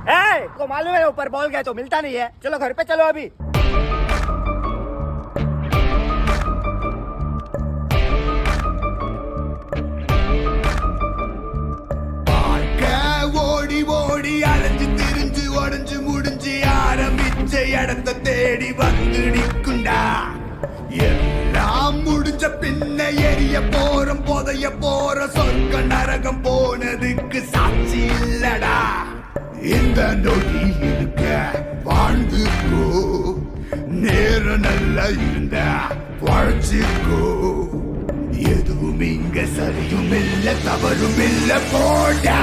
को मालूम है ऊपर बॉल गया तो मिलता नहीं है, चलो घर पे चलो अभी। ஓடி ஓடி அலைஞ்சு திரிஞ்சு உடஞ்சு முடிஞ்சு ஆரம்பிச்ச இடத்த தேடி வந்து நிற்குண்டா. எல்லாம் முடிஞ்ச பின்ன எரிய போறோம் புதைய போற சொர்க்க நரகம் போனதுக்கு சாட்சி இல்லடா. இந்த நொடி இருக்க வாழ்ந்துக்கோ, நேரம் நல்லா இருந்த வாழ்ச்சிக்கோ. எதுவும் இங்க சரியும் இல்ல தவறும் இல்ல போடா.